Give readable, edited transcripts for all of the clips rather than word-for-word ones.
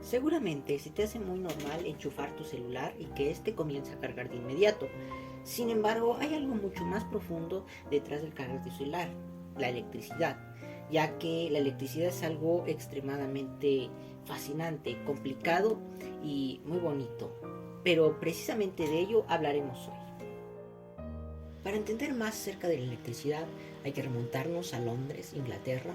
Seguramente se te hace muy normal enchufar tu celular y que éste comience a cargar de inmediato. Sin embargo, hay algo mucho más profundo detrás del cargar de tu celular, la electricidad, ya que la electricidad es algo extremadamente fascinante, complicado y muy bonito. Pero precisamente de ello hablaremos hoy. Para entender más acerca de la electricidad hay que remontarnos a Londres, Inglaterra,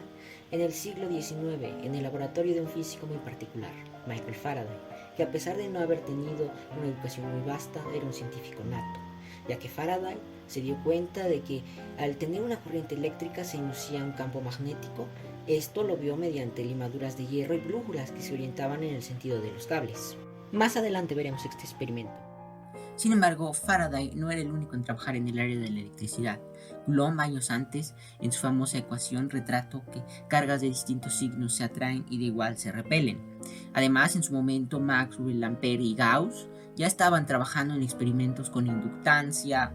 en el siglo XIX, en el laboratorio de un físico muy particular, Michael Faraday, que a pesar de no haber tenido una educación muy vasta, era un científico nato, ya que Faraday se dio cuenta de que al tener una corriente eléctrica se inducía un campo magnético. Esto lo vio mediante limaduras de hierro y brújulas que se orientaban en el sentido de los cables. Más adelante veremos este experimento. Sin embargo, Faraday no era el único en trabajar en el área de la electricidad. Coulomb, años antes, en su famosa ecuación, retrató que cargas de distintos signos se atraen y de igual se repelen. Además, en su momento, Maxwell, Ampère y Gauss ya estaban trabajando en experimentos con inductancia,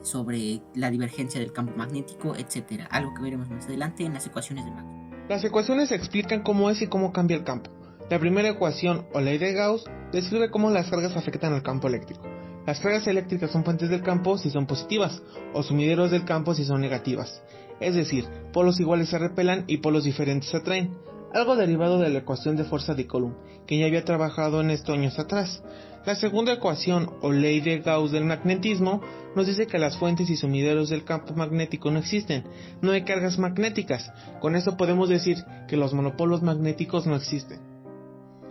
sobre la divergencia del campo magnético, etc. Algo que veremos más adelante en las ecuaciones de Maxwell. Las ecuaciones explican cómo es y cómo cambia el campo. La primera ecuación, o ley de Gauss, describe cómo las cargas afectan al campo eléctrico. Las cargas eléctricas son fuentes del campo si son positivas, o sumideros del campo si son negativas. Es decir, polos iguales se repelan y polos diferentes se atraen. Algo derivado de la ecuación de fuerza de Coulomb, que ya había trabajado en esto años atrás. La segunda ecuación, o ley de Gauss del magnetismo, nos dice que las fuentes y sumideros del campo magnético no existen, no hay cargas magnéticas. Con esto podemos decir que los monopolos magnéticos no existen.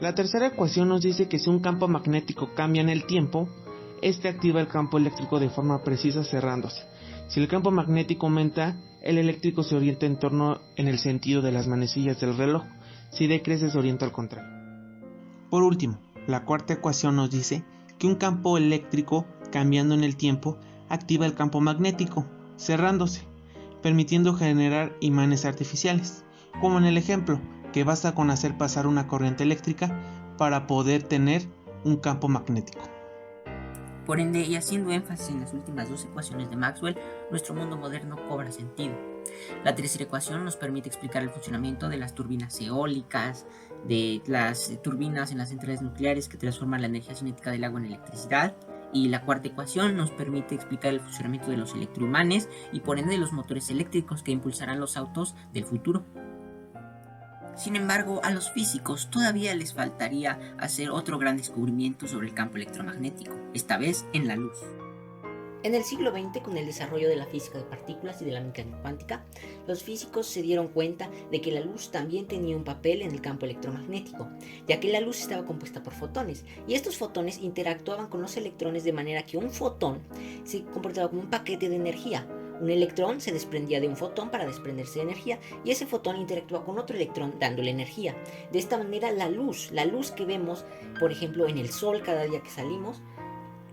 La tercera ecuación nos dice que si un campo magnético cambia en el tiempo, este activa el campo eléctrico de forma precisa cerrándose. Si el campo magnético aumenta, el eléctrico se orienta en el sentido de las manecillas del reloj. Si decrece, se orienta al contrario. Por último, la cuarta ecuación nos dice que un campo eléctrico cambiando en el tiempo activa el campo magnético, cerrándose, permitiendo generar imanes artificiales, como en el ejemplo, que basta con hacer pasar una corriente eléctrica para poder tener un campo magnético. Por ende, y haciendo énfasis en las últimas dos ecuaciones de Maxwell, nuestro mundo moderno cobra sentido. La tercera ecuación nos permite explicar el funcionamiento de las turbinas eólicas, de las turbinas en las centrales nucleares que transforman la energía cinética del agua en electricidad. Y la cuarta ecuación nos permite explicar el funcionamiento de los electroimanes y por ende de los motores eléctricos que impulsarán los autos del futuro. Sin embargo, a los físicos todavía les faltaría hacer otro gran descubrimiento sobre el campo electromagnético, esta vez en la luz. En el siglo XX, con el desarrollo de la física de partículas y de la mecánica cuántica, los físicos se dieron cuenta de que la luz también tenía un papel en el campo electromagnético, ya que la luz estaba compuesta por fotones, y estos fotones interactuaban con los electrones de manera que un fotón se comportaba como un paquete de energía. Un electrón se desprendía de un fotón para desprenderse de energía y ese fotón interactúa con otro electrón dándole energía. De esta manera la luz que vemos, por ejemplo, en el sol cada día que salimos,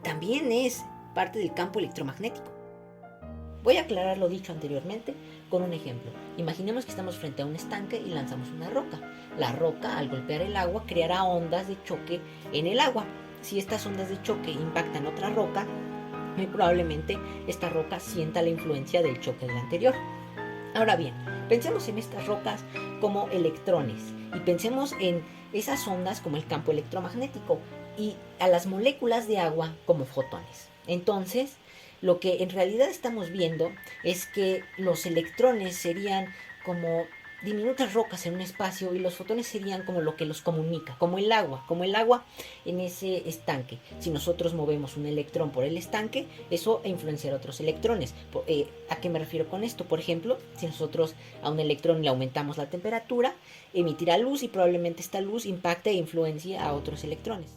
también es parte del campo electromagnético. Voy a aclarar lo dicho anteriormente con un ejemplo. Imaginemos que estamos frente a un estanque y lanzamos una roca. La roca, al golpear el agua, creará ondas de choque en el agua. Si estas ondas de choque impactan otra roca, muy probablemente esta roca sienta la influencia del choque del anterior. Ahora bien, pensemos en estas rocas como electrones y pensemos en esas ondas como el campo electromagnético y a las moléculas de agua como fotones. Entonces, lo que en realidad estamos viendo es que los electrones serían como diminutas rocas en un espacio y los fotones serían como lo que los comunica, como el agua en ese estanque. Si nosotros movemos un electrón por el estanque, eso influenciará a otros electrones. ¿A qué me refiero con esto? Por ejemplo, si nosotros a un electrón le aumentamos la temperatura, emitirá luz y probablemente esta luz impacte e influencie a otros electrones.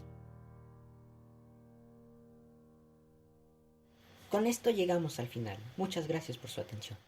Con esto llegamos al final. Muchas gracias por su atención.